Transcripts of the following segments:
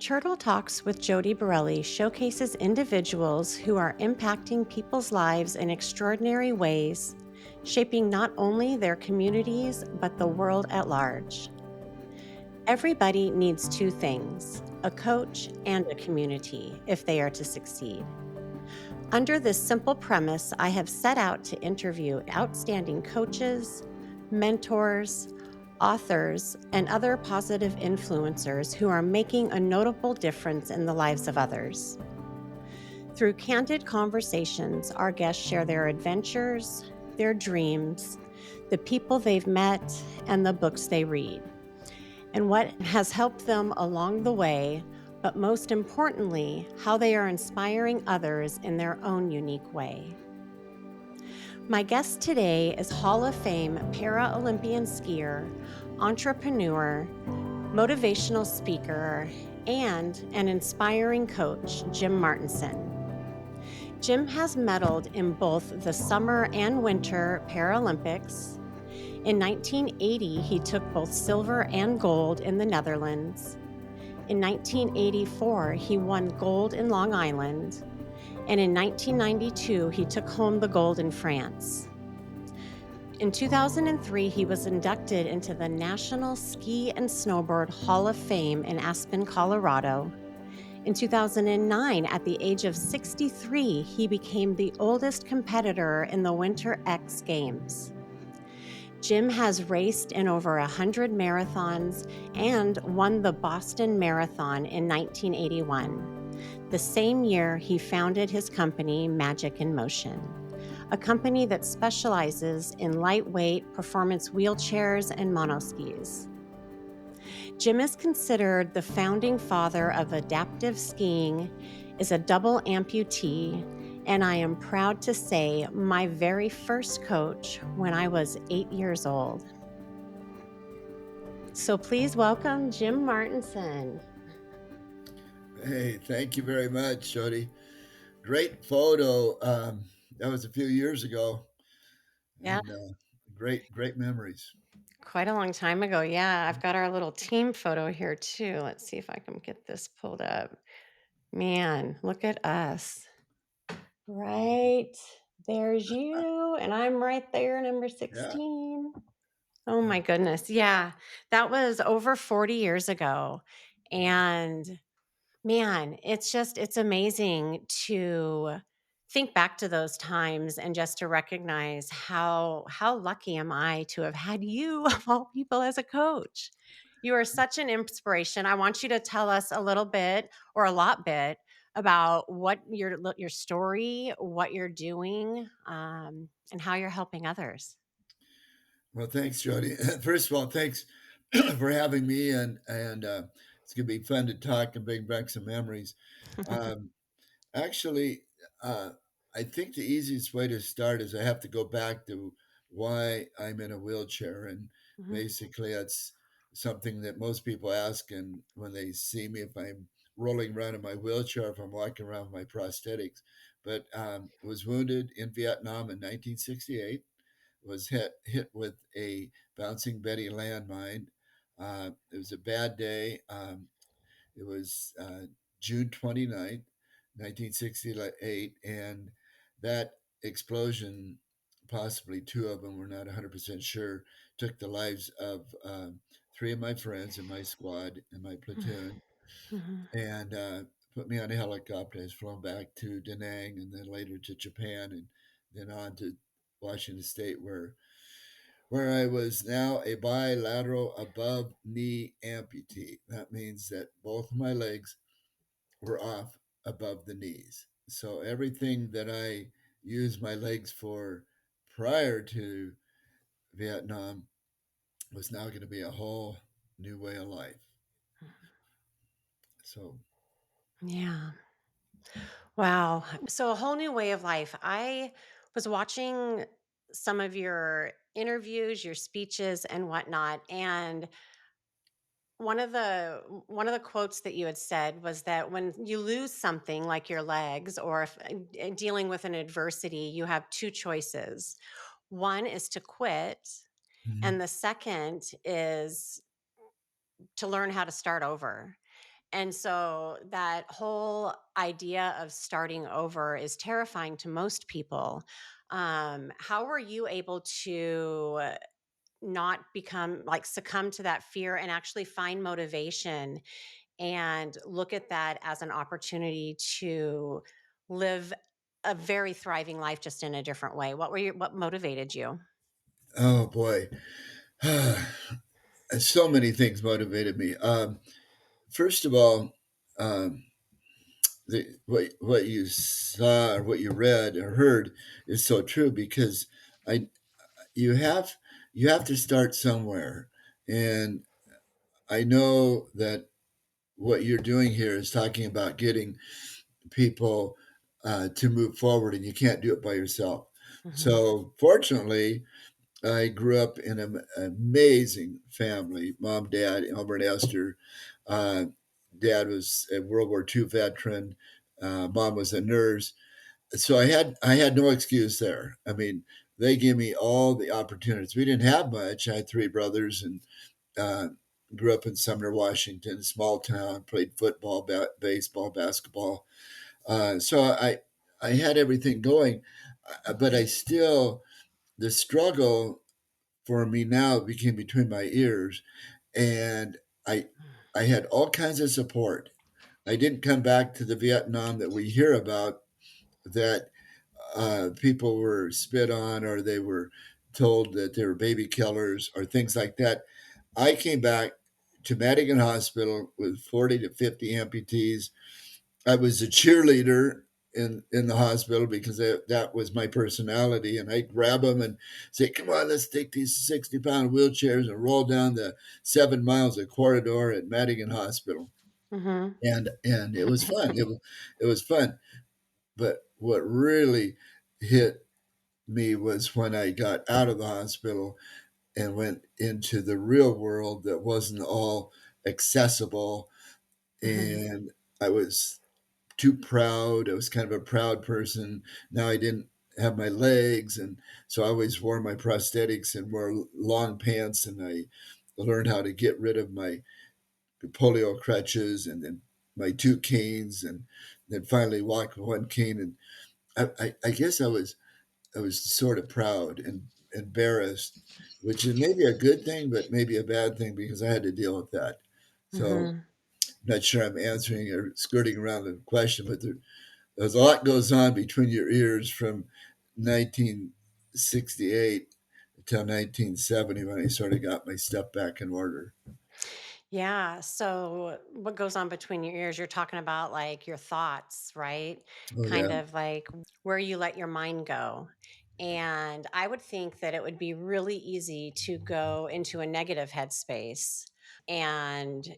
Turtle Talks with Jody Borelli showcases individuals who are impacting people's lives in extraordinary ways, shaping not only their communities, but the world at large. Everybody needs two things: a coach and a community if they are to succeed. Under this simple premise, I have set out to interview outstanding coaches, mentors, authors, and other positive influencers who are making a notable difference in the lives of others. Through candid conversations, our guests share their adventures, their dreams, the people they've met, and the books they read, and what has helped them along the way, but most importantly, how they are inspiring others in their own unique way. My guest today is Hall of Fame para-Olympian skier, entrepreneur, motivational speaker, and an inspiring coach, Jim Martinson. Jim has medaled in both the Summer and Winter Paralympics. In 1980, he took both silver and gold in the Netherlands. In 1984, he won gold in Long Island. And in 1992, he took home the gold in France. In 2003, he was inducted into the National Ski and Snowboard Hall of Fame in Aspen, Colorado. In 2009, at the age of 63, he became the oldest competitor in the Winter X Games. Jim has raced in over 100 marathons and won the Boston Marathon in 1981, the same year he founded his company, Magic in Motion, a company that specializes in lightweight performance wheelchairs and monoskis. Jim is considered the founding father of adaptive skiing, is a double amputee, and I am proud to say my very first coach when I was 8 years old. So please welcome Jim Martinson. Hey, thank you very much, Jody. Great photo. That was a few years ago, Yeah, and great memories. quite a long time ago. Yeah, I've got our little team photo here too. Let's see if I can get this pulled up. Man, look at us. Right. There's you, and I'm right there, number Yeah, 16. Oh my goodness. Yeah. That was over 40 years ago. And man, it's amazing to think back to those times and just to recognize how lucky am I to have had you of all people as a coach. You are such an inspiration. I want you to tell us a little bit or a lot bit about what your story, what you're doing, and how you're helping others. well, thanks, Jody. First of all, thanks for having me, and it's gonna be fun to talk and bring back some memories. Um, Actually, I think the easiest way to start is I have to go back to why I'm in a wheelchair, and Mhm. basically that's something that most people ask, and when they see me, if I'm rolling around in my wheelchair, if I'm walking around with my prosthetics. But was wounded in Vietnam in 1968. Was hit with a bouncing Betty landmine. It was a bad day. It was June 29th, 1968, and that explosion, possibly two of them, we're not 100% sure, took the lives of three of my friends in my squad, in my platoon, Mhm. and put me on a helicopter. I was flown back to Da Nang and then later to Japan and then on to Washington State, where I was now a bilateral above knee amputee. That means that both of my legs were off above the knees. So everything that I used my legs for prior to Vietnam was now going to be a whole new way of life. So, Yeah. Wow. So a whole new way of life. I was watching some of your interviews, your speeches and whatnot. And one of the quotes that you had said was that when you lose something like your legs or if dealing with an adversity, you have two choices. One is to quit, mhm. and the second is to learn how to start over. And so that whole idea of starting over is terrifying to most people. How were you able to not become like succumb to that fear and actually find motivation and look at that as an opportunity to live a very thriving life just in a different way? What motivated you? Oh boy. So many things motivated me. First of all, um, what you saw or what you read or heard is so true because I you have you have to start somewhere, and I know that what you're doing here is talking about getting people to move forward, and you can't do it by yourself. Mhm. So fortunately, I grew up in an amazing family. Mom, dad, Elmer and Esther. Uh, Dad was a World War II veteran. Mom was a nurse. So I had no excuse there. I mean, they gave me all the opportunities. We didn't have much. I had three brothers and uh, grew up in Sumner, Washington, small town. Played football, baseball, basketball. So I had everything going, but I still the struggle for me now became between my ears, and I I had all kinds of support. I didn't come back to the Vietnam that we hear about that people were spit on or they were told that they were baby killers or things like that. I came back to Madigan Hospital with 40 to 50 amputees. I was a cheerleader in the hospital because that was my personality. And I'd grab them and say, come on, let's take these 60-pound wheelchairs and roll down the 7 miles of corridor at Madigan Hospital. Mhm. And it was fun. It was fun. But what really hit me was when I got out of the hospital and went into the real world that wasn't all accessible. Mhm. And I was too proud. I was kind of a proud person. Now I didn't have my legs. And so I always wore my prosthetics and wore long pants. And I learned how to get rid of my polio crutches and then my two canes and then finally walk with one cane. And I guess I was sort of proud and embarrassed, which is maybe a good thing, but maybe a bad thing because I had to deal with that. So Mhm. I'm not sure I'm answering or skirting around the question, but there's a lot goes on between your ears from 1968 until 1970 when I sort of got my stuff back in order. Yeah. So, what goes on between your ears? You're talking about like your thoughts, right? Oh Kind yeah. of like where you let your mind go. And I would think that it would be really easy to go into a negative headspace and,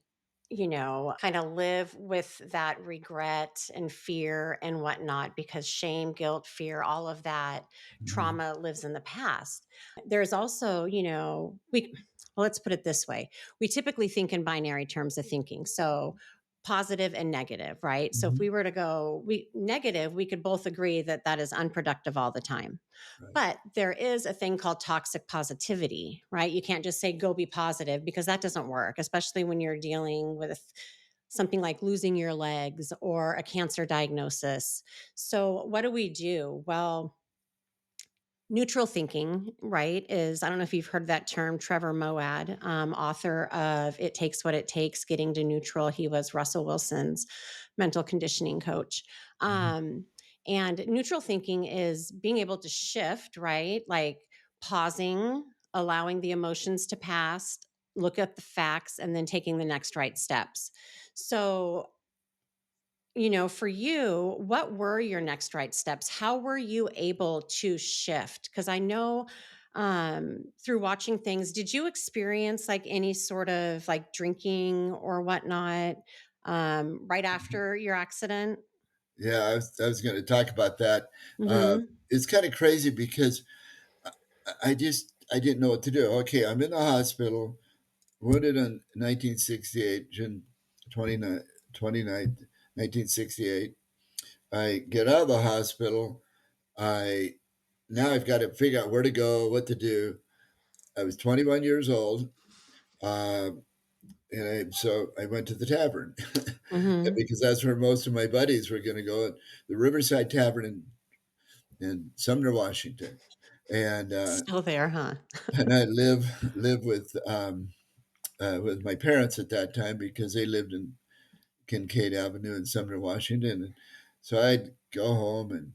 kind of live with that regret and fear and whatnot because shame, guilt, fear, all of that Mhm. trauma lives in the past. There's also, well, let's put it this way, we typically think in binary terms of thinking. So positive and negative, right? So if Mhm. we were to go we negative, we could both agree that that is unproductive all the time. Right. But there is a thing called toxic positivity, right? You can't just say go be positive because that doesn't work, especially when you're dealing with something like losing your legs or a cancer diagnosis. So what do we do? Well, neutral thinking, right, is I don't know if you've heard that term, Trevor Moawad, author of It Takes What It Takes, Getting to Neutral. He was Russell Wilson's mental conditioning coach. Mhm. Um, and neutral thinking is being able to shift, right? Like pausing, allowing the emotions to pass, look at the facts, and then taking the next right steps. So for you, what were your next right steps? How were you able to shift? Because I know through watching things, did you experience like any sort of like drinking or whatnot right after your accident? Yeah, I was going to talk about that. Uh, Mm-hmm. it's kind of crazy because I didn't know what to do. Okay, I'm in the hospital, wounded in 1968, June 29th, 1968. I get out of the hospital. I Now I've got to figure out where to go, what to do. I was 21 years old, uh, so I went to the tavern. Mhm. because that's where most of my buddies were going to go, the Riverside Tavern in Sumner, Washington, and Still there, huh? and I live with my parents at that time because they lived in Kincaid Avenue in Sumner, Washington. And so I'd go home, and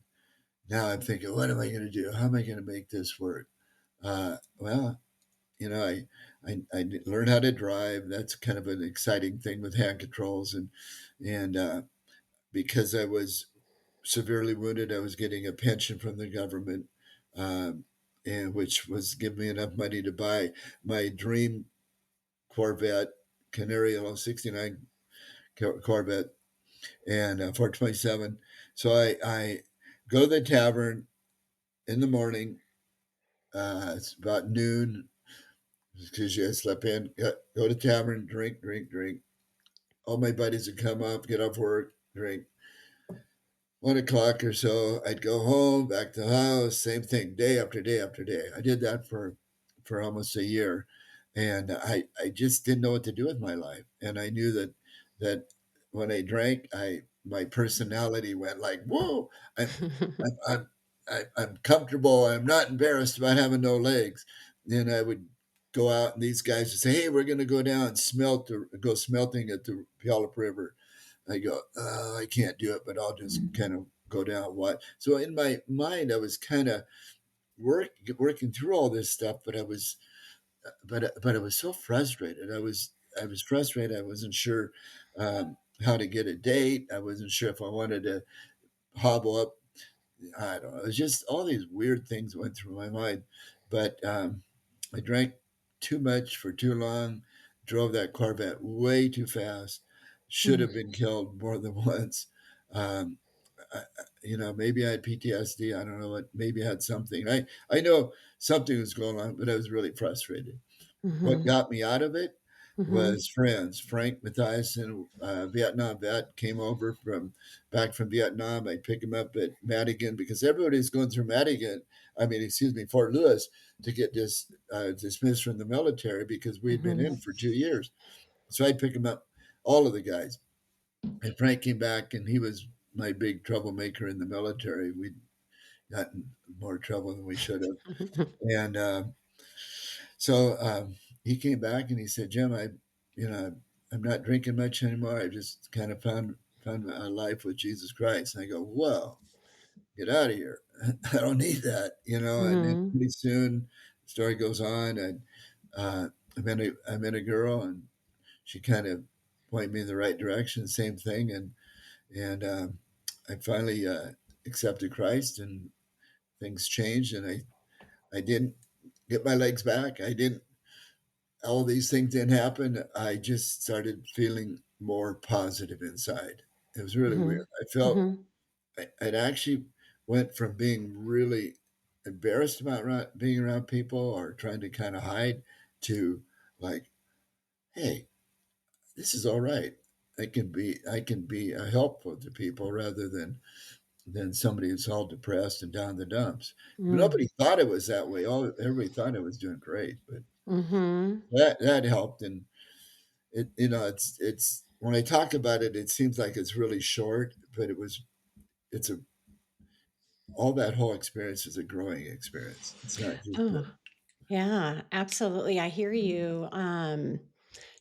now I'm thinking, what am I going to do? How am I going to make this work? Well, I learned how to drive. That's kind of an exciting thing with hand controls, and because I was severely wounded, I was getting a pension from the government, um, and which was giving me enough money to buy my dream Corvette, Canary Yellow '69 Corvette, and 427. So I go to the tavern in the morning. It's about noon because I slept in. Go to tavern, drink, drink, drink. All my buddies would come up, get off work, drink. 1 o'clock or so, I'd go home, back to the house, same thing, day after day after day. I did that for almost a year, and I just didn't know what to do with my life. And I knew that when I drank, I my personality went like, whoa, I'm I'm I'm, I'm comfortable. I'm not embarrassed about having no legs. Then I would go out, and these guys would say, "Hey, we're going to go down and go smelting at the Puyallup River." I go, I can't do it, but I'll just kind of go down and watch. So in my mind, I was kind of working through all this stuff, but I was so frustrated. I was frustrated. I wasn't sure how to get a date. I wasn't sure if I wanted to hobble up. I don't know. It was just all these weird things went through my mind. But I drank too much for too long, drove that Corvette way too fast, should have been killed more than once. Um, maybe I had PTSD. I don't know what. Maybe I had something. I know something was going on, but I was really frustrated. What Mhm. got me out of it Mhm. was friends. Frank Mathiasen, Vietnam vet, came over back from Vietnam. I'd pick him up at Madigan because everybody's going through Madigan. I mean, excuse me, Fort Lewis to get dismissed from the military because we'd been Mhm. in for 2 years. So I'd pick him up, all of the guys. And Frank came back, and he was my big troublemaker in the military. We'd gotten more trouble than we should have. And so he came back and he said, Jim, I'm not drinking much anymore. I just kind of found my life with Jesus Christ. And I go, whoa, get out of here. I don't need that, And then Mhm. pretty soon, the story goes on, and I met a girl, and she kind of pointed me in the right direction. Same thing, and I finally accepted Christ, and things changed, and I didn't get my legs back. I didn't all these things didn't happen. I just started feeling more positive inside. It was really weird. Mhm. I felt Mhm. it actually went from being really embarrassed about being around people or trying to kind of hide to like, hey, this is all right. I can be helpful to people rather than somebody who's all depressed and down in the dumps. Mhm. Nobody thought it was that way. Everybody thought I was doing great, but Mhm. that helped. And it's when I talk about it, it seems like it's really short, but it's a all that whole experience is a growing experience. It's not just Oh, yeah, absolutely. I hear you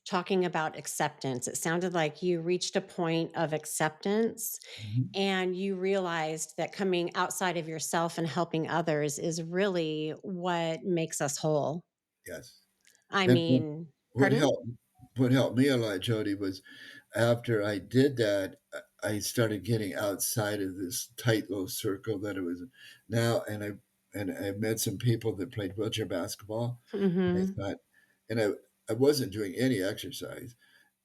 talking about acceptance. It sounded like you reached a point of acceptance Mhm. and you realized that coming outside of yourself and helping others is really what makes us whole. Yes. I And mean, what pardon? helped what helped me a lot, Jody, was after I did that, I started getting outside of this tight little circle that it was now, and I met some people that played wheelchair basketball. I Mhm. thought, and I wasn't doing any exercise,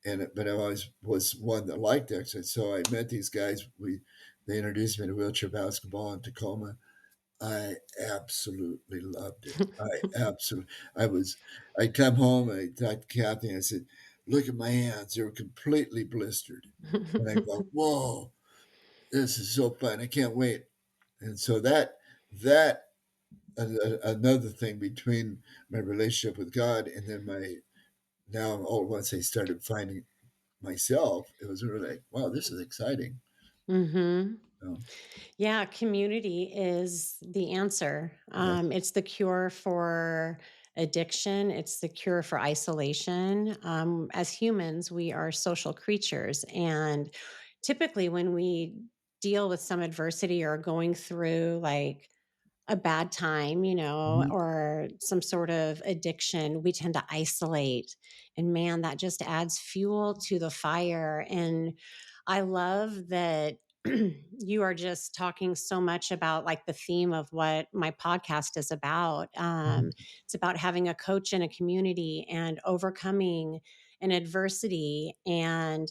but I always was one that liked exercise. So I met these guys. They introduced me to wheelchair basketball in Tacoma. I absolutely loved it. I was. I come home and I talked to Kathy and I said, "Look at my hands; they're completely blistered." And I go, "Whoa, this is so fun! I can't wait." And so that another thing between my relationship with God and then my now all at once I started finding myself, it was really like, wow, this is exciting. Mhm. So, Yeah, community is the answer. yes. It's the cure for addiction, it's the cure for isolation. As humans, we are social creatures. And typically, when we deal with some adversity or going through like a bad time, Mhm. or some sort of addiction, we tend to isolate. And man, that just adds fuel to the fire. And I love that you are just talking so much about like the theme of what my podcast is about. Mhm. It's about having a coach in a community and overcoming an adversity and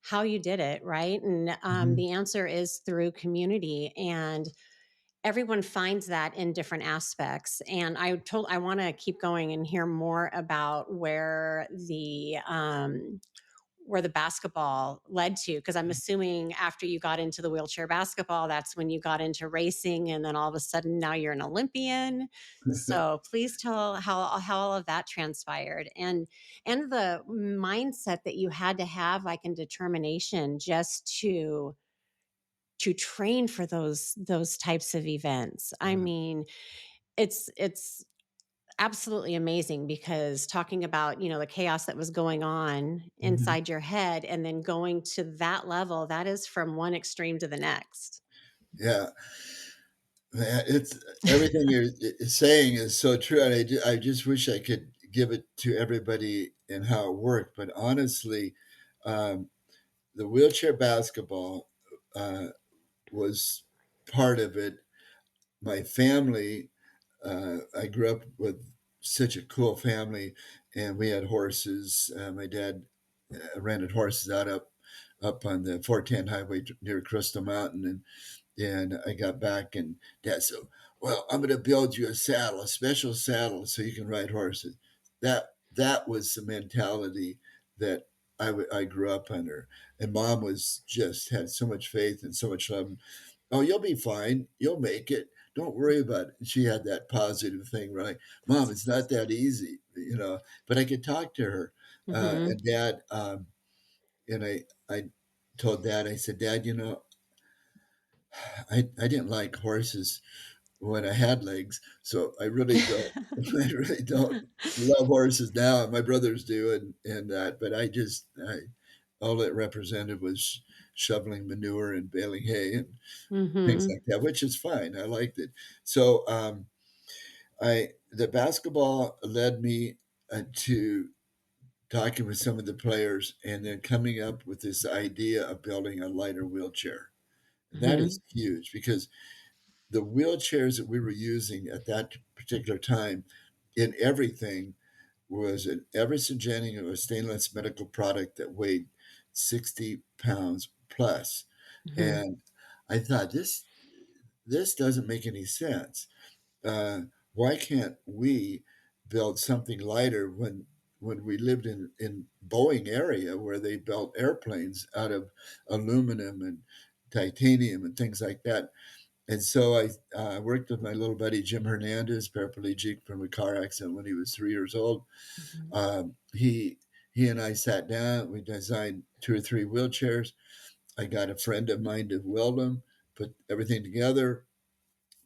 how you did it, right? And Mhm. the answer is through community. And everyone finds that in different aspects. And I want to keep going and hear more about where the basketball led to, because I'm assuming after you got into the wheelchair basketball, that's when you got into racing, and then all of a sudden now you're an Olympian. So please tell how all of that transpired, and the mindset that you had to have, like, in determination, just to train for those types of events. I Yeah. mean, it's absolutely amazing, because talking about, the chaos that was going on Mhm. inside your head and then going to that level, that is from one extreme to the next. Yeah. Man, it's everything you're saying is so true, and I just wish I could give it to everybody and how it worked. But honestly, um, the wheelchair basketball uh, was part of it. My family, I grew up with such a cool family, and we had horses. My dad rented horses out up on the 410 highway near Crystal Mountain, and I got back, and Dad said, "Well, I'm going to build you a saddle, a special saddle, so you can ride horses." That was the mentality that I grew up under, and Mom was just had so much faith and so much love. Oh, you'll be fine. You'll make it. Don't worry about it. She had that positive thing, right? Mom, it's not that easy, you know. But I could talk to her, Mhm. and Dad, and I told Dad, I said, Dad, I didn't like horses when I had legs, so I really don't I really don't love horses now. My brothers do, and that, but I all it represented was shoveling manure and baling hay and things Mhm. like that, which is fine. I liked it. So I the basketball led me to talking with some of the players and then coming up with this idea of building a lighter wheelchair. And that is Mhm. huge because the wheelchairs that we were using at that particular time in everything was an Everson Jennings or a stainless medical product that weighed 60 pounds plus. Mhm. And I thought this doesn't make any sense. Uh, why can't we build something lighter when we lived in Boeing area where they built airplanes out of aluminum and titanium and things like that? And so I worked with my little buddy Jim Hernandez, paraplegic from a car accident when he was 3 years old. Mhm. He and I sat down. We designed two or three wheelchairs. I got a friend of mine to weld them, put everything together,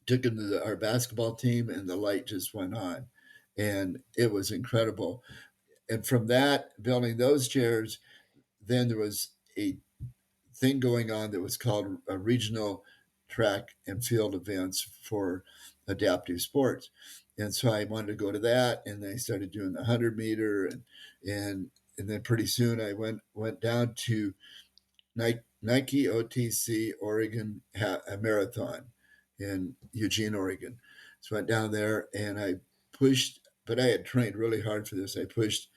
took him to our basketball team, and the light just went on, and it was incredible. And from that, building those chairs, then there was a thing going on that was called a regional track and field events for adaptive sports. And so I wanted to go to that, and I started doing the 100 meter, and then pretty soon I went down to Nike OTC Oregon a marathon in Eugene, Oregon. So I went down there and I pushed, but I had trained really hard for this. I pushed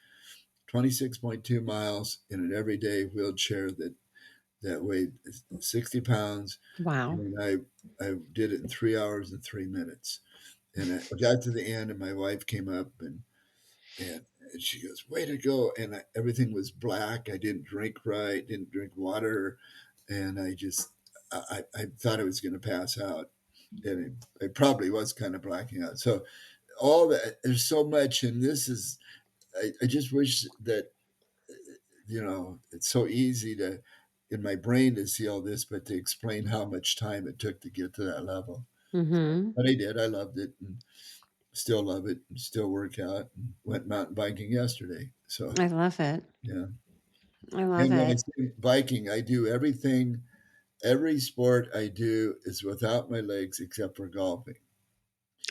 26.2 miles in an everyday wheelchair that weighed 60 pounds. Wow. And I did it in 3 hours and 3 minutes. And I got to the end, and my wife came up and she goes, "Way to go!" And everything was black. I didn't drink right, didn't drink water, and I thought I was going to pass out, and it probably was kind of blacking out. So all that there's so much, and this is I just wish that it's so easy to in my brain to see all this, but to explain how much time it took to get to that level. Mhm. But I did. I loved it and still love it and still work out and went mountain biking yesterday. So, I love it. yeah. I love And when I it. say biking, I do everything, every sport I do is without my legs except for golfing.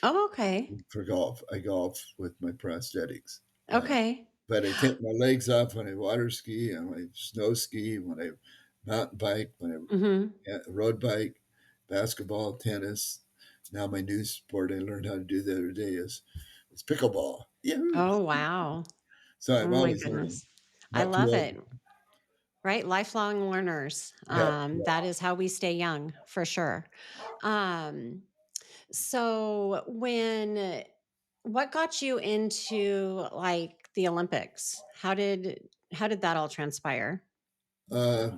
Oh, okay. For golf, I golf with my prosthetics. Uh, Okay. but I take my legs off when I water ski and when I snow ski, when I mountain bike, when I Mhm. road bike, basketball, tennis. Now my new sport I learned how to do the other day is pickleball. Yeah. Oh, wow. So Oh I'm my always learning. goodness. I Not too love old. it. Right? Lifelong learners. Yeah. Yeah. That is how we stay young for sure. Um, so what got you into like the Olympics? How did that all transpire? Uh,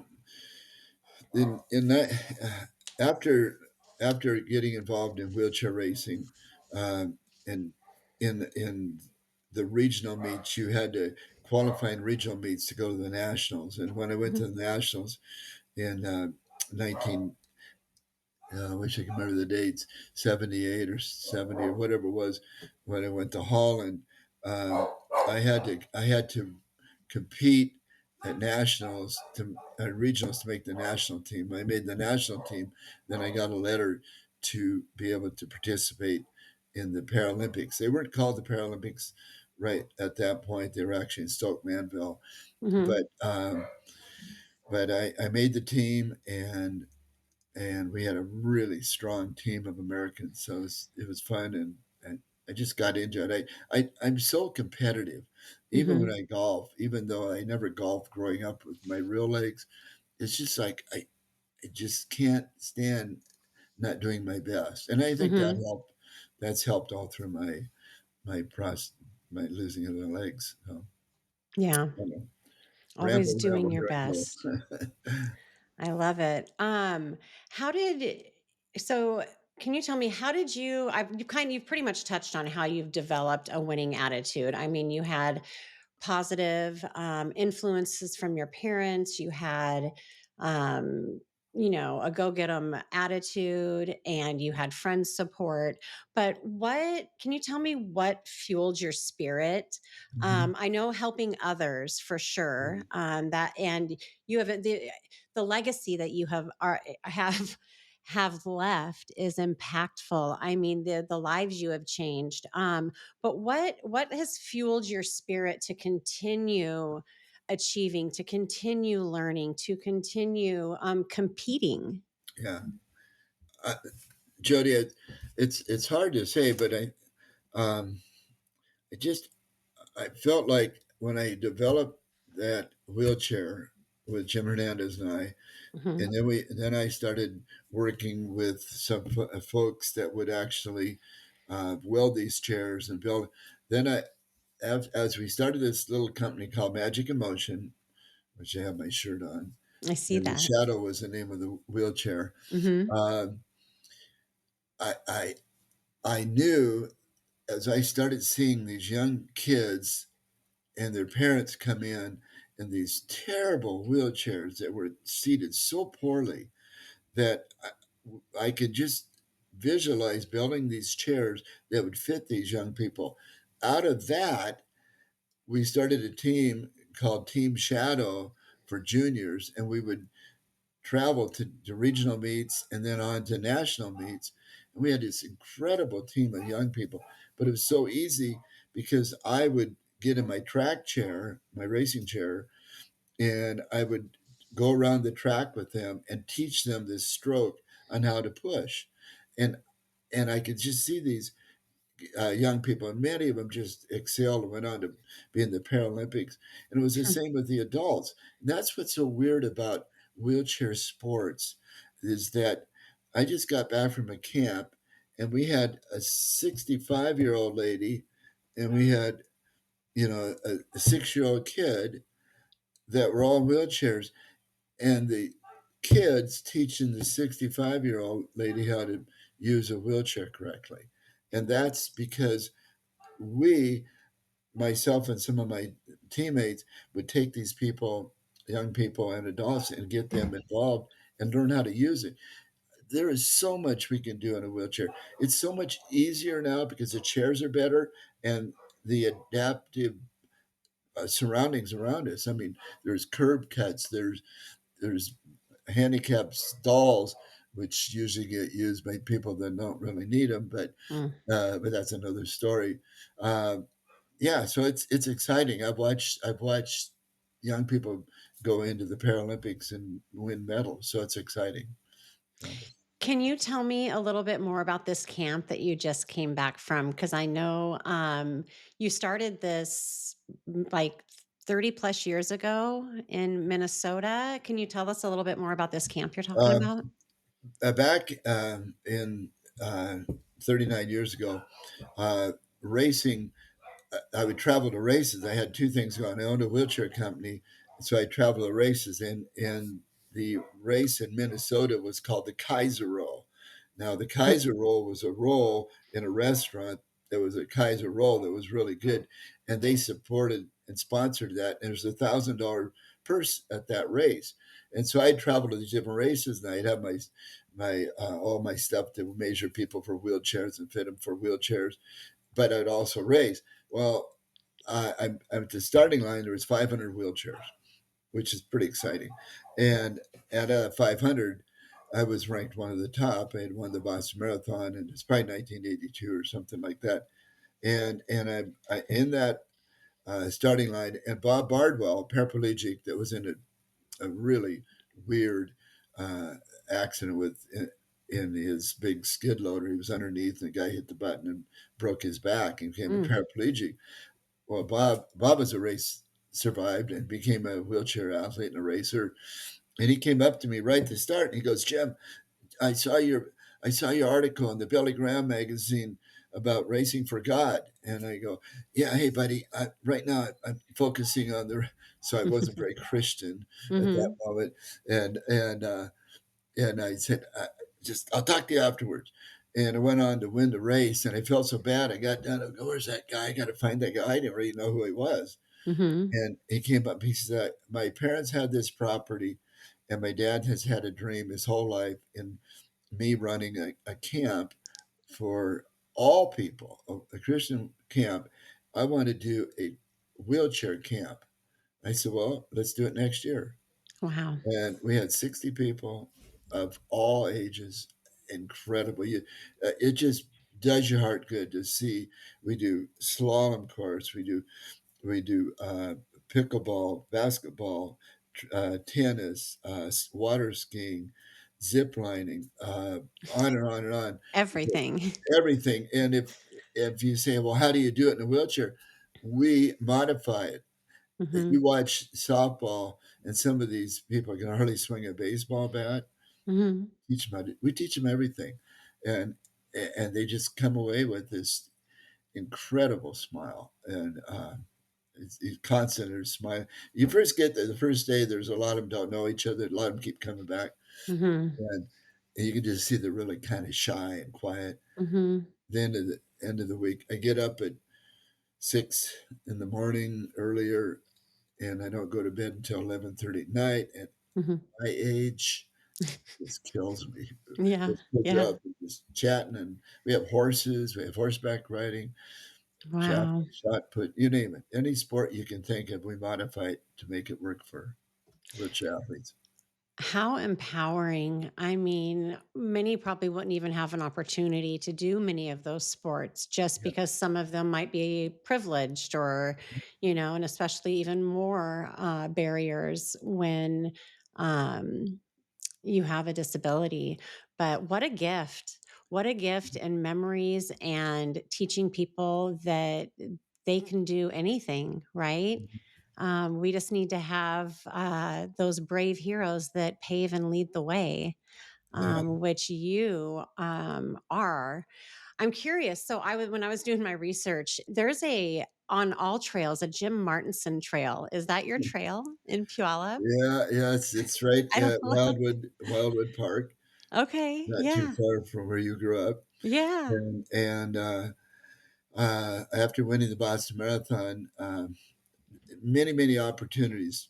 in that after after getting involved in wheelchair racing, and in the regional meets, you had to qualify in regional meets to go to the nationals. And when I went Mhm. to the nationals in 19 I wish I could remember the dates, 78 or 70 or whatever it was, when I went to Holland. Um, I had to compete at nationals to at regionals to make the national team. I made the national team, then I got a letter to be able to participate in the Paralympics. They weren't called the Paralympics right at that point. They were actually in Stoke Mandeville, Mhm. but I made the team, and we had a really strong team of Americans. So it was fun, and I just got into it. I'm so competitive, even when Mhm. I golf. Even though I never golfed growing up with my real legs, it's just like I just can't stand not doing my best, and I think that Mhm. helped. That's helped all through my pros my losing of the legs. So, Yeah. I don't know. Always Ramble, doing ramble, your here I best. go. I love it. How did so can you tell me how did you've pretty much touched on how you've developed a winning attitude. I mean, you had positive influences from your parents. You had, um, a go get 'em attitude, and you had friend support. But what can you tell me what fueled your spirit? Mhm. I know helping others for sure. That and you have the legacy that you have left is impactful. I mean, the lives you have changed. But what has fueled your spirit to continue achieving, to continue learning, to continue competing? Yeah, uh, Jody, it's hard to say, but um, it just I felt like when I developed that wheelchair with Jim Hernandez and I, Mhm. and then I started working with some folks that would actually weld these chairs and build. Then as we started this little company called Magic Emotion, which I have my shirt on, I see and the that. Shadow was the name of the wheelchair. Mhm. Um, I, I I knew as I started seeing these young kids and their parents come in these terrible wheelchairs that were seated so poorly that I could just visualize building these chairs that would fit these young people. Out of that, we started a team called Team Shadow for juniors, and we would travel to regional meets and then on to national meets. And we had this incredible team of young people. But it was so easy because I would get in my track chair, my racing chair, and I would go around the track with them and teach them this stroke on how to push. And and I could just see these young people, and many of them just excelled and went on to be in the Paralympics. And it was the same with the adults. And that's what's so weird about wheelchair sports is that I just got back from a camp, and we had a 65-year-old lady, and we had a 6-year-old kid that were all in wheelchairs, and the kids teaching the 65-year-old lady how to use a wheelchair correctly. And that's because we myself and some of my teammates would take these people, young people and adults, and get them involved and learn how to use it. There is so much we can do in a wheelchair. It's so much easier now because the chairs are better and the adaptive surroundings around us. I mean, there's curb cuts, there's handicap stalls, which usually get used by people that don't really need them, Mm. but that's another story. Uh, yeah, so it's exciting. I've watched young people go into the Paralympics and win medals, so it's exciting. So, Can you tell me a little bit more about this camp that you just came back from? Because I know you started this like 30 plus years ago in Minnesota. Can you tell us a little bit more about this camp you're talking um, about? back in uh, 39 years ago, racing I would travel to races. I had two things going. I owned a wheelchair company, so I traveled to races. And the race in Minnesota was called the Kaiser Roll. Now, the Kaiser Roll was a roll in a restaurant that was a Kaiser Roll that was really good, and they supported and sponsored that. And there's $1,000 purse at that race. And so I'd travel to these different races, and I'd have my all my stuff to measure people for wheelchairs and fit them for wheelchairs, but I'd also race. Well, I'm at the starting line. There was 500 wheelchairs, which is pretty exciting. And at 500, I was ranked one of the top. I had won the Boston Marathon, and it's probably 1982 or something like that. And I in that starting line, and Bob Bardwell, a paraplegic that was in a really weird uh, accident with in his big skid loader. He was underneath, and the guy hit the button and broke his back and became a Mm. paraplegic. Well, Bob was a race survived and became a wheelchair athlete and a racer. And he came up to me right at the start and he goes, "Jim, I saw your I saw your article in the Billy Graham magazine about racing for God." And I go, "Yeah, hey buddy, right now I'm focusing on the." So I wasn't very Christian at that Hmm. moment, and and I said, "Just I'll talk to you afterwards." And I went on to win the race, and I felt so bad. I got down. I go, "Where's that guy? I got to find that guy." I didn't really know who he was. Hmm. And he came up. He said, "My parents had this property, and my dad has had a dream his whole life in me running a camp for all people, a Christian camp. I want to do a wheelchair camp." I said, "Well, let's do it next year." Wow. And we had 60 people of all ages. Incredible. It just does your heart good to see. We do slalom course. We do pickleball, basketball, tennis, water skiing, zip lining, on and on and on. Everything. Everything. And if you say, well, how do you do it in a wheelchair? We modify it. You Hmm. watch softball, and some of these people can hardly swing a baseball bat. Hmm. We teach them everything, and and they just come away with this incredible smile and it's constant or smile. You first get there, the first day, there's a lot of them don't know each other. A lot of them keep coming back, Hmm. and you can just see they're really kind of shy and quiet. Hmm. The end of the week, I get up at 6 in the morning earlier, and I don't go to bed until 11:30 at night. At Hmm. my age, this kills me. Yeah. Those kids are Yeah. out there just chatting, and we have horses, we have horseback riding, Wow. javelin, shot put, you name it. Any sport you can think of, we modify it to make it work for wheelchair athletes. How empowering. I mean, many probably wouldn't even have an opportunity to do many of those sports just Yeah. because some of them might be privileged or, and especially even more barriers when you have a disability. But what a gift. What a gift and memories and teaching people that they can do anything, right? We just need to have those brave heroes that pave and lead the way, Yeah. which you are. I'm curious. So when I was doing my research, there's a on all trails a Jim Martinson trail. Is that your trail in Puyallup? Yeah, yeah, it's right I don't at know. Wildwood Park, Okay. not too Yeah. far from where you grew up. Yeah. And after winning the Boston Marathon, many opportunities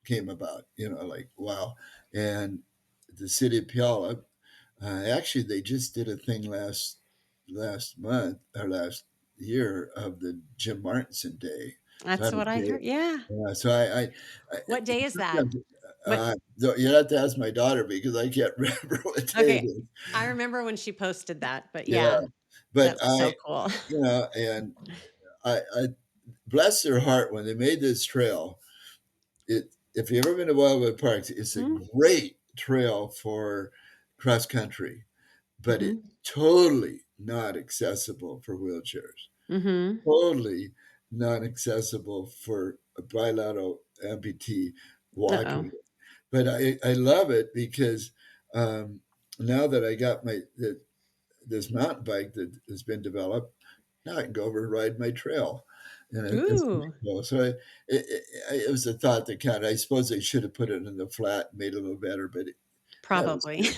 came about. Like wow, and the city of Puyallup. Actually, they just did a thing last month or last year of the Jim Martinson Day. So I That's have a what I day. heard. Yeah. So I What day is that? sometimes, What so you have to ask my daughter because I can't remember what day it Okay. is. I remember when she posted that, but Yeah, yeah, but that's so cool. and I bless their heart when they made this trail. If you've ever been to Wildwood Parks, it's a Mhm, great trail for cross country, but it's mhm, totally not accessible for wheelchairs. mhm. Totally not accessible for a bilateral amputee Uh-oh. walking. But I love it because now that I got this mountain bike that has been developed, now I can go over and ride my trail. And it's pretty Ooh, cool. So it was a thought that counted. I suppose they should have put it in the flat, made it a little better, but that was probably. good.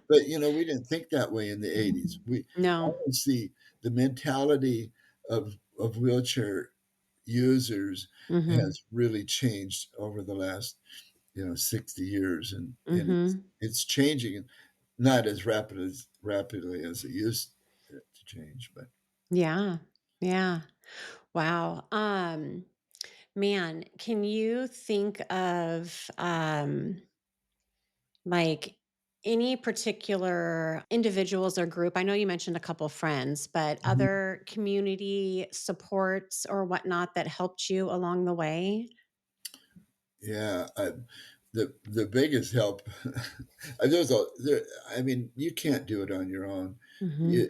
But we didn't think that way in the '80s. I No. always see the mentality of wheelchair users Mhm, has really changed over the last 60 years, and mhm. it's changing, not as rapidly as it used to change, but Yeah, yeah. Wow. Man, can you think of, like, any particular individuals or group? I know you mentioned a couple friends, but Mhm. other community supports or whatnot that helped you along the way? Yeah, the biggest help. I mean, you can't do it on your own. Mhm. You,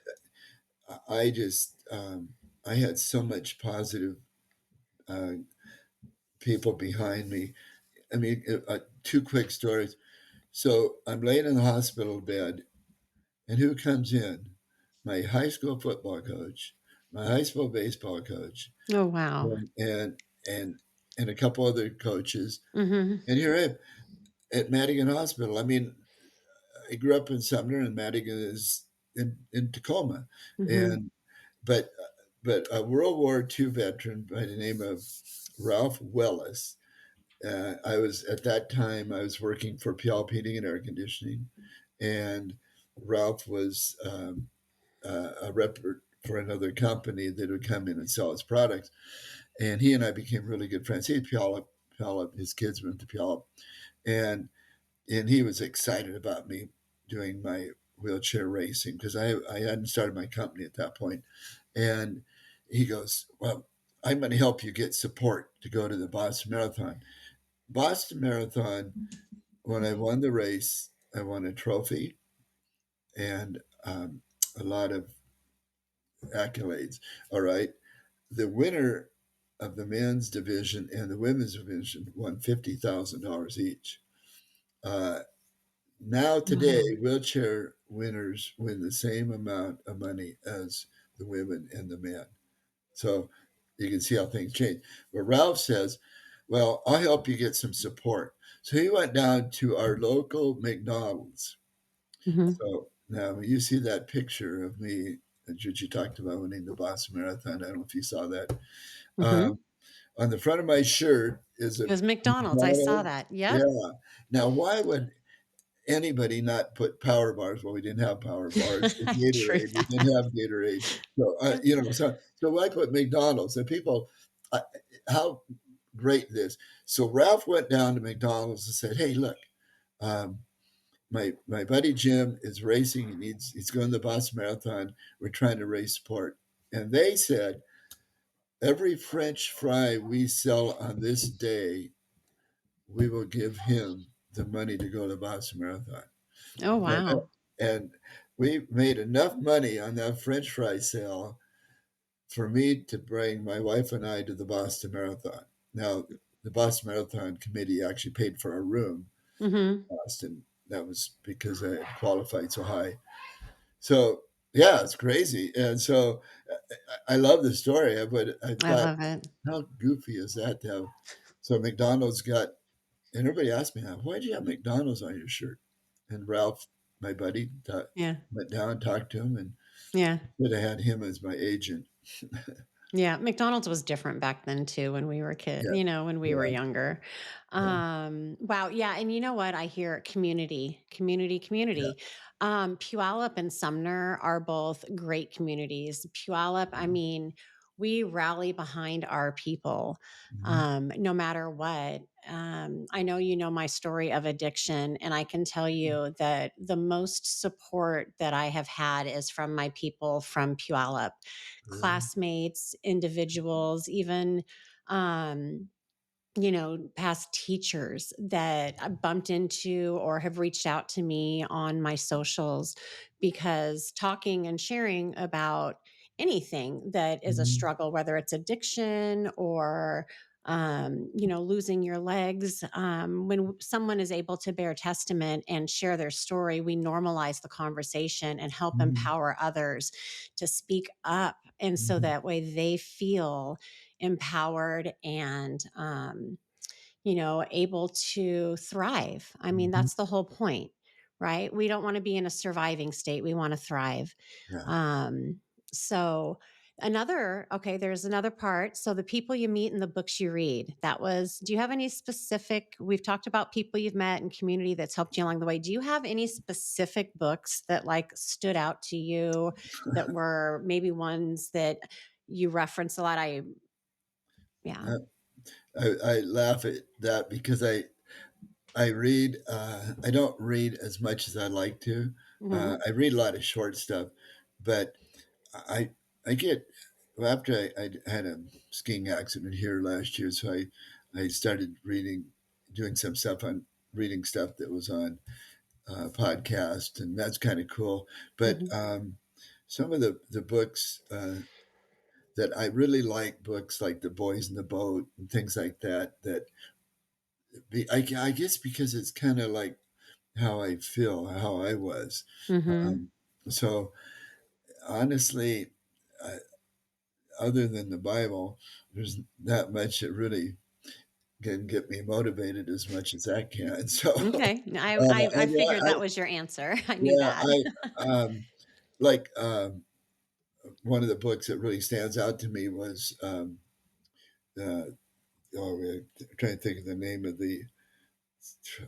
I just I had so much positive uh, people behind me. I mean, two quick stories. So I'm laying in the hospital bed, and who comes in? My high school football coach, my high school baseball coach, Oh, wow. and and and, and a couple other coaches. Mhm. And here I am at Madigan Hospital. I mean, I grew up in Sumner, and Madigan is in Tacoma, Mhm. and but but a World War II veteran by the name of Ralph Wellis. I was at that time I was working for Puyallup Heating and Air Conditioning, and Ralph was a rep for another company that would come in and sell his products. And he and I became really good friends. He had Puyallup, his kids went to Puyallup, and he was excited about me doing my wheelchair racing because I hadn't started my company at that point. And he goes, "Well, I'm going to help you get support to go to the Boston Marathon." Boston Marathon, when I won the race, I won a trophy and a lot of accolades. All right. The winner of the men's division and the women's division won $50,000 each. Uh, Now, today, Wow. wheelchair winners win the same amount of money as the women and the men. So you can see how things change. But Ralph says, "Well, I'll help you get some support." So he went down to our local McDonald's. Mhm. So now, when you see that picture of me that you talked about winning the Boston Marathon, I don't know if you saw that. Mhm. Um, on the front of my shirt is It a was McDonald's, I saw McDonald's. that. Yep. Yeah. Now, why would anybody not put power bars? Well, we didn't have power bars. With True Gatorade, we didn't that. have Gatorade. So Yep. so I put McDonald's, and people, uh, how great this. So Ralph went down to McDonald's and said, "Hey, look, um, my buddy Jim is racing. He's going to the Boston Marathon. We're trying to raise support." And they said, "Every French fry we sell on this day, we will give him the money to go to the Boston Marathon." Oh, And, wow. and we made enough money on that French fry sale for me to bring my wife and I to the Boston Marathon. Now, the Boston Marathon committee actually paid for a room Mhm. in Boston. That was because I had qualified so high. So, yeah, it's crazy. And so I love the story, but I I thought, love it. how goofy is that to have? So McDonald's got, and everybody asked me, "Why'd you have McDonald's on your shirt?" And Ralph, my buddy, Yeah. went down and talked to him, and Yeah. should have had him as my agent. Yeah, McDonald's was different back then too when we were Yeah, when we were yeah, younger. yeah, Wow, yeah, and you know what? I hear community, community, yeah. community. Puyallup and Sumner are both great communities. Puyallup, I Mhm, mean, we rally behind our people, mhm, no matter what. I know you know my story of addiction, and I can tell you that the most support that I have had is from my people from Puyallup, really? classmates, individuals, even um, past teachers that I bumped into or have reached out to me on my socials because talking and sharing about anything that is a Mhm, struggle, whether it's addiction or losing your legs. When someone is able to bear testament and share their story, we normalize the conversation and help mhm, empower others to speak up. And so mhm, that way they feel empowered and able to thrive. I mean, mhm. that's the whole point, right? We don't want to be in a surviving state. We want to thrive. Yeah. Um, so there's another part. So the people you meet and the books you read. Do you have any specific, we've talked about people you've met and community that's helped you along the way. Do you have any specific books that like stood out to you that were maybe ones that you reference a lot? Yeah. Uh, I laugh at that because I read, I don't read as much as I like to. Hmm. I read a lot of short stuff, but I I get well, after I had a skiing accident here last year, so I started doing some stuff on reading stuff that was on podcast, and that's kind of cool. But Hmm. some of the books that I really like, books like The Boys in the Boat and things like that. I guess because it's kind of like how I feel, how I was. Hmm. Um, so honestly, other than the Bible, there's not much that really can get me motivated as much as that can. So, Okay. I and figured that was your answer. I knew yeah, that. like one of the books that really stands out to me was uh, I'm trying to think of the name of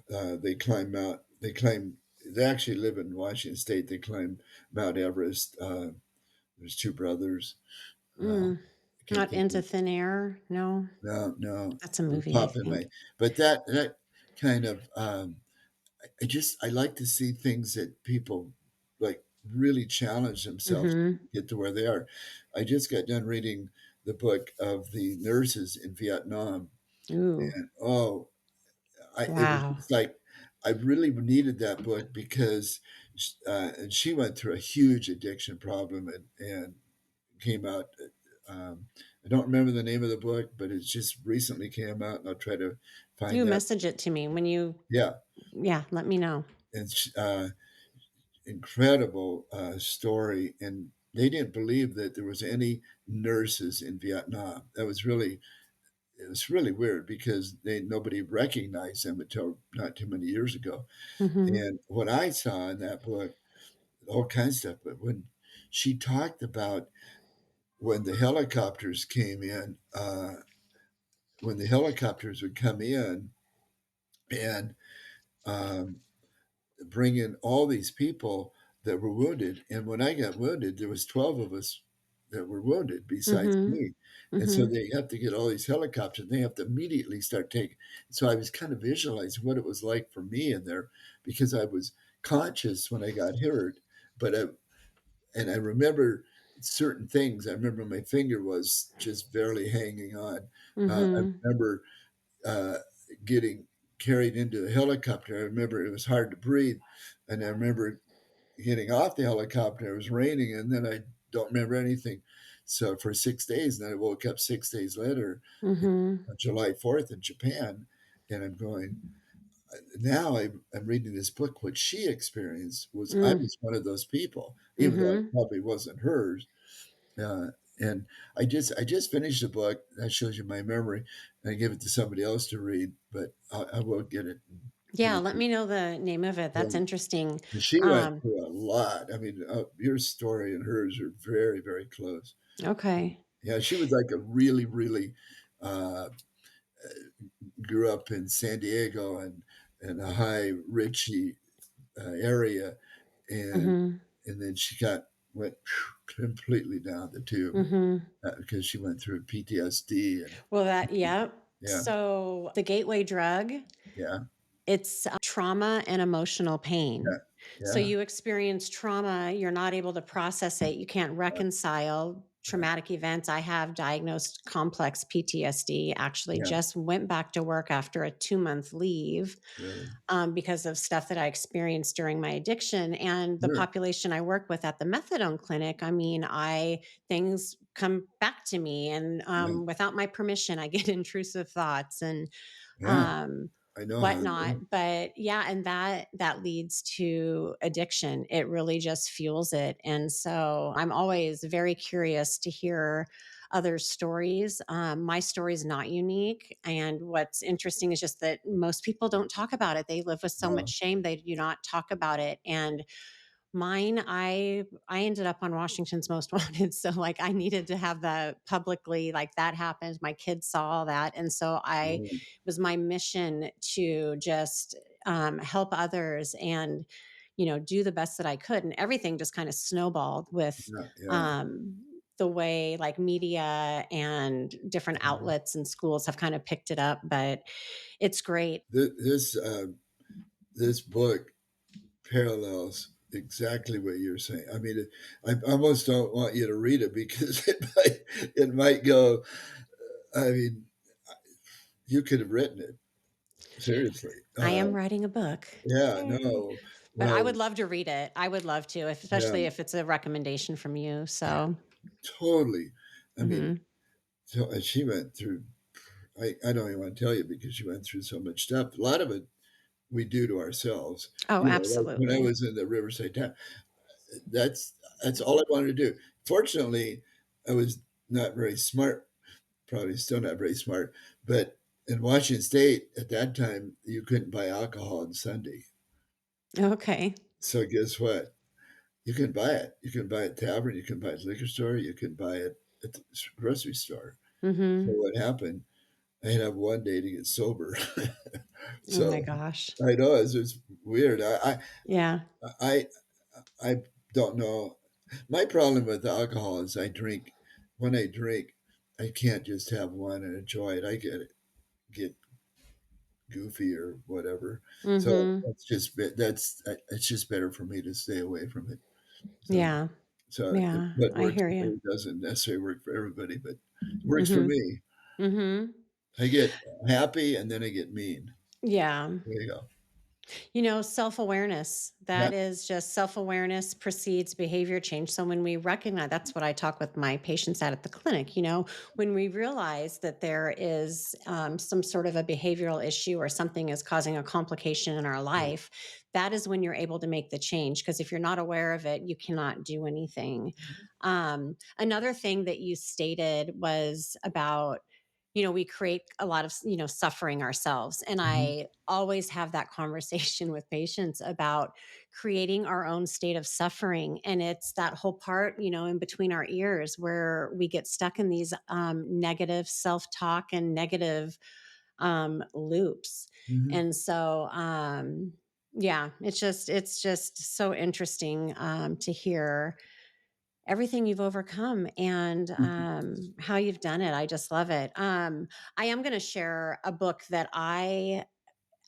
they climb Mount. They actually live in Washington State. They climb Mount Everest. There's two brothers. Mm, I can't not think Into of Thin Air. No, no, no. that's a It would movie, I pop in think. my. But that kind of I like to see things that people like really challenge themselves to Mhm. get to where they are. I just got done reading the book of the nurses in Vietnam, Ooh, and oh, it was wow. just like I really needed that book because and she went through a huge addiction problem and came out. I don't remember the name of the book, but it just recently came out, and I'll try to find You that. message it to me when you Yeah, yeah, let me know. and incredible story, and they didn't believe that there was any nurses in Vietnam. It was really weird because nobody recognized them until not too many years ago. Mhm. And what I saw in that book, all kinds of stuff, but when she talked about when the helicopters came in, when the helicopters would come in and um, bring in all these people that were wounded. And when I got wounded, there was 12 of us that were wounded besides Mhm. me. And so Mhm. they have to get all these helicopters. They have to immediately start taking. So I was kind of visualizing what it was like for me in there because I was conscious when I got hurt, but I remember certain things. I remember my finger was just barely hanging on. I Mhm. remember uh, getting carried into a helicopter. I remember it was hard to breathe, and I remember getting off the helicopter. It was raining, and then I don't remember anything. So for 6 days, and then I woke up 6 days later, Mhm. on July 4th in Japan, and I'm going. Now I'm reading this book. What she experienced was I Mm. was one of those people, even though it Mhm. probably wasn't hers. Uh, and I just finished the book. That shows you my memory. I give it to somebody else to read, but I will get it and give Yeah, it let to you. me know the name of it. That's Yeah. interesting. And she went Um through a lot. I mean, your story and hers are very, very close. Okay. Yeah, she was like a really, really uh, grew up in San Diego and a high richy area, and Mhm. then she went completely down the tube Mhm. because she went through PTSD and Well, that yep. yeah, So, the gateway drug, yeah, it's trauma and emotional yeah, pain. So, yeah, you experience trauma, you're not able to process it, you can't reconcile yeah, traumatic events. I have diagnosed complex PTSD, actually yeah, just went back to work after a 2-month leave, really, because of stuff that I experienced during my addiction. And the sure, population I work with at the methadone clinic, I mean, things come back to me, and yeah, without my permission, I get intrusive thoughts and yeah. um, I know how. whatnot. But yeah, and that leads to addiction. It really just fuels it. And so I'm always very curious to hear other stories. My story is not unique. And what's interesting is just that most people don't talk about it. They live with so much No, shame, they do not talk about it. And mine, I ended up on Washington's Most Wanted, so, like, I needed to have that publicly, like, that happened, my kids saw all that, and so I no, was my mission to just, help others and, do the best that I could, and everything just kinda snowballed with, yeah, yeah. um, the way, like, media and different Mhm. outlets and schools have kinda picked it up, but it's great. This this book parallels exactly what you're saying. I mean, I almost don't want you to read it because it might go. I mean, you could have written it seriously. I am writing a book. Yeah, Yay. no, But I well, would love to read it. I would love to, yeah, especially if it's a recommendation from you, so totally. I mean, mhm. so she went through. I don't even want to tell you because she went through so much stuff. A lot of it we do to ourselves. Oh, Like when I absolutely. was in the Riverside town, that's that's all I wanted to do. Fortunately, I was not very smart, probably still not very smart, but in Washington State at that time, you couldn't buy alcohol on Sunday. Okay. So guess what? You can buy it. You can buy it at tavern, you can buy it at liquor store, you can buy it at the grocery store. So Mhm. what happened? I had to have one day to get sober. Oh So my gosh. I know it's weird. Yeah. I I don't know. My problem with alcohol is I drink. When I drink, I can't just have one and enjoy it. I get goofy or whatever. So Mhm. that's it's just better for me to stay away from it. So Yeah. so Yeah, what I works hear for you. me doesn't necessarily work for everybody, but it works for Mhm. me. Mhm. I get happy and then I get mean. Yeah. There you go. Self-awareness. Yeah. That is just self-awareness precedes behavior change. So when we recognize, that's what I talk with my patients at the clinic, when we realize that there is some sort of a behavioral issue or something is causing a complication in our Yeah. life, that is when you're able to make the change. Because if you're not aware of it, you cannot do anything. Another thing that you stated was about, we create a lot of, suffering ourselves. And Mhm. I always have that conversation with patients about creating our own state of suffering. And it's that whole part, in between our ears where we get stuck in these negative self talk and negative loops. Mhm. And so, yeah, it's just so interesting to hear everything you've overcome and how you've done it. I just love it. I am going to share a book that I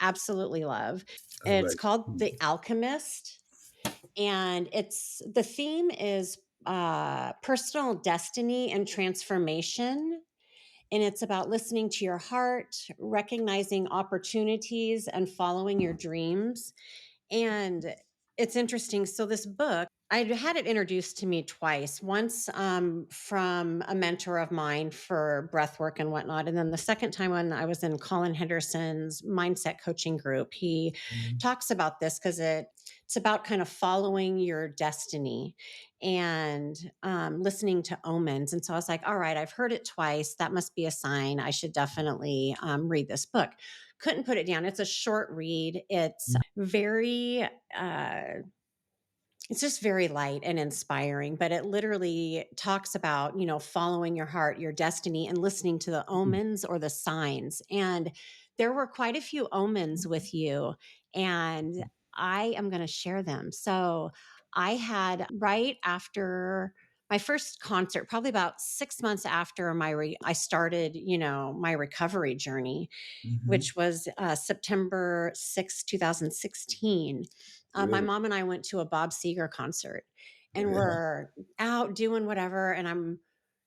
absolutely love. All It's right. called The Alchemist, and the theme is personal destiny and transformation. And it's about listening to your heart, recognizing opportunities, and following your dreams. And it's interesting. So this book, I had it introduced to me twice. Once from a mentor of mine for breath work and whatnot, and then the second time when I was in Colin Henderson's mindset coaching group, he Mhm. talks about this because it's about kind of following your destiny and listening to omens. And so I was like, all right, I've heard it twice. That must be a sign. I should definitely read this book. Couldn't put it down. It's a short read. It's very uh It's just very light and inspiring, but it literally talks about, following your heart, your destiny, and listening to the Mm. omens or the signs. And there were quite a few omens with you, and I am going to share them. So I had right after my first concert, probably about 6 months after I started, my recovery journey, Hmm. which was September 6th, 2016. My Really? mom and I went to a Bob Seger concert, Oh and yeah. we're out doing whatever. And I'm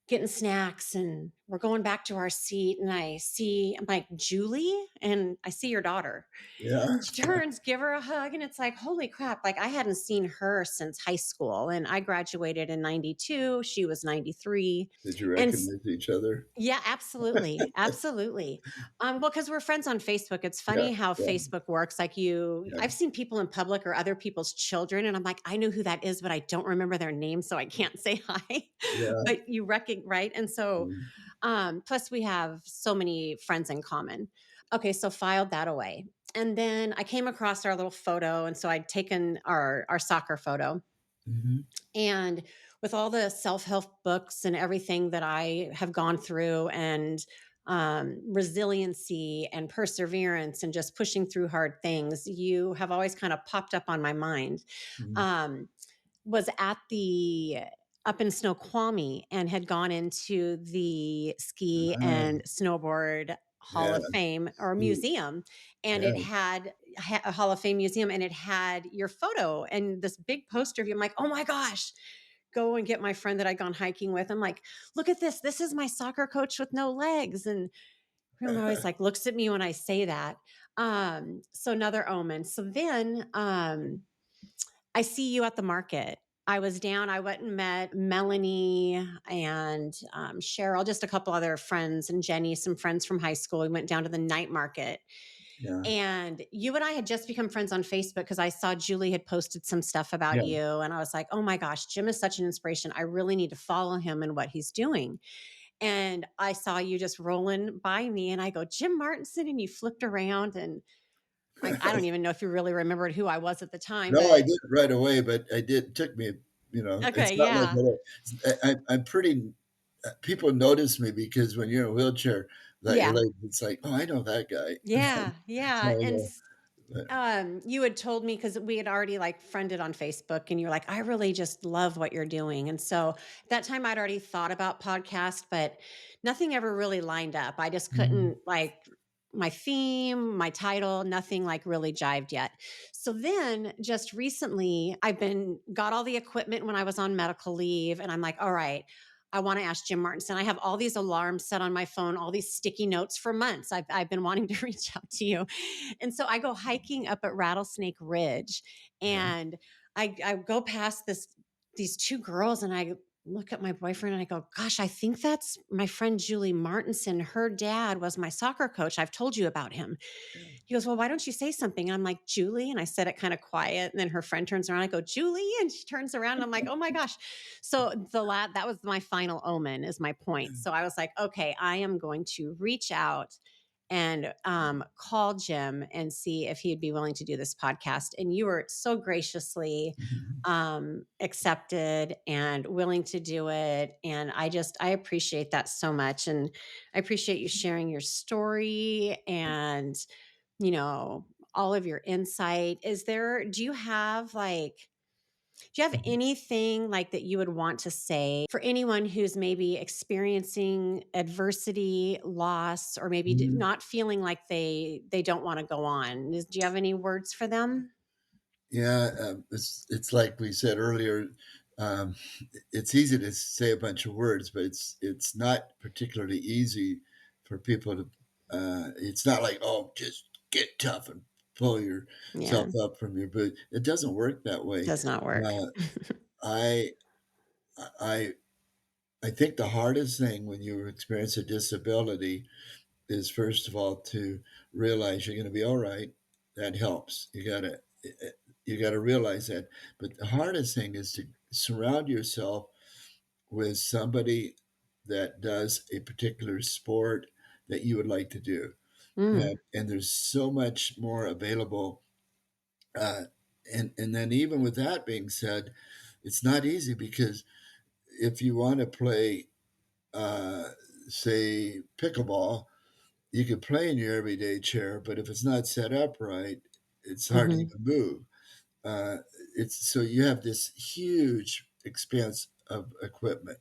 getting snacks, and we're going back to our seat. And I'm like, Julie, and I see your daughter. Yeah. She turns, give her a hug. And it's like, holy crap. Like, I hadn't seen her since high school. And I graduated in 92. She was 93. Did you And recognize each other? yeah, absolutely, absolutely. Well, because we're friends on Facebook, it's Yeah. funny how Yeah. Facebook works. Like Yeah. I've seen people in public or other people's children, and I'm like, I know who that is, but I don't remember their name, so I can't say hi. Yeah. But you reckon, right? And so, Mm. plus we have so many friends in common. Okay, so filed that away, and then I came across our little photo, and so I'd taken our soccer photo, Mhm. and with all the self-help books and everything that I have gone through, and resiliency and perseverance and just pushing through hard things, you have always kind of popped up on my mind. Mhm. Um, was at the up in Snoqualmie and had gone into the ski Ah, and snowboard Hall yeah. of Fame or Ooh, museum, and yeah. it had a Hall of Fame museum, and it had your photo and this big poster of you. I'm like, oh my gosh, go and get my friend that I'd gone hiking with. I'm like, look at this. This is my soccer coach with no legs. And everyone always like looks at me when I say that. So another omen. So then I see you at the market. I was down. I went and met Melanie and Cheryl, just a couple other friends, and Jenny, some friends from high school. We went down to the night market, Yeah. and you and I had just become friends on Facebook because I saw Julie had posted some stuff about Yeah. you. And I was like, oh my gosh, Jim is such an inspiration. I really need to follow him and what he's doing. And I saw you just rolling by me, and I go, Jim Martinson. And you flipped around, and like, I don't even know if you really remembered who I was at the time, No, I but did right away, but I did. It took me, okay, it's not like yeah. I'm pretty. People notice me because when you're in a wheelchair, Yeah. like it's like, oh, I know that guy. Yeah, yeah, So, and but, you had told me because we had already like friended on Facebook, and you were like, I really just love what you're doing. And so at that time I'd already thought about podcast, but nothing ever really lined up. I just mhm, couldn't like my theme, my title, nothing like really jived yet. So then just recently I've been got all the equipment when I was on medical leave, and I'm like, all right, I want to ask Jim Martinson. I have all these alarms set on my phone, all these sticky notes for months. I've been wanting to reach out to you. And so I go hiking up at Rattlesnake Ridge, yeah, and I go past these two girls, and I look at my boyfriend and I go, gosh, I think that's my friend Julie Martinson. Her dad was my soccer coach. I've told you about him. yeah. He goes, well, why don't you say something? And I'm like, Julie. And I said it kind of quiet. And then her friend turns around. I go, Julie. And she turns around, and I'm like, oh my gosh. So that was my final omen, is my point. So I was like, okay, I am going to reach out and call Jim and see if he'd be willing to do this podcast. And you were so graciously Mhm. accepted and willing to do it. And I appreciate that so much. And I appreciate you sharing your story and, you know, all of your insight. Do you have like, do you have Mhm. anything like that you would want to say for anyone who's maybe experiencing adversity, loss, or maybe Mhm. not feeling like they don't want to go on? Do you have any words for them? Yeah, it's like we said earlier. Um, it's easy to say a bunch of words, but it's not particularly easy for people to. It's not like, oh, just get tough and pull yourself Yeah, up from your boot. It doesn't work that way. does not work. Uh, I I I think the hardest thing when you experience a disability is, first of all, to realize you're going to be all right. That helps. You got to realize that. But the hardest thing is to surround yourself with somebody that does a particular sport that you would like to do. Mm, And there's so much more available. Uh, And then even with that being said, it's not easy because if you want to play, uh, say, pickleball, you can play in your everyday chair, but if it's not set up right, it's hard to Mhm. even move. Uh, it's so you have this huge expanse of equipment,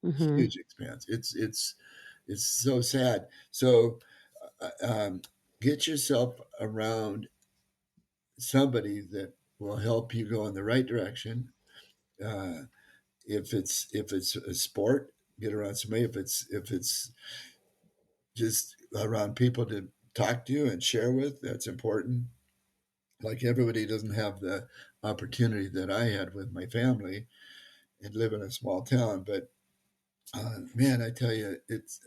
Mhm. huge expanse. It's so sad. So get yourself around somebody that will help you go in the right direction. Uh, if it's a sport, get around somebody. If it's just around people to talk to and share with, that's important. Like everybody doesn't have the opportunity that I had with my family and live in a small town, but man, I tell you, it's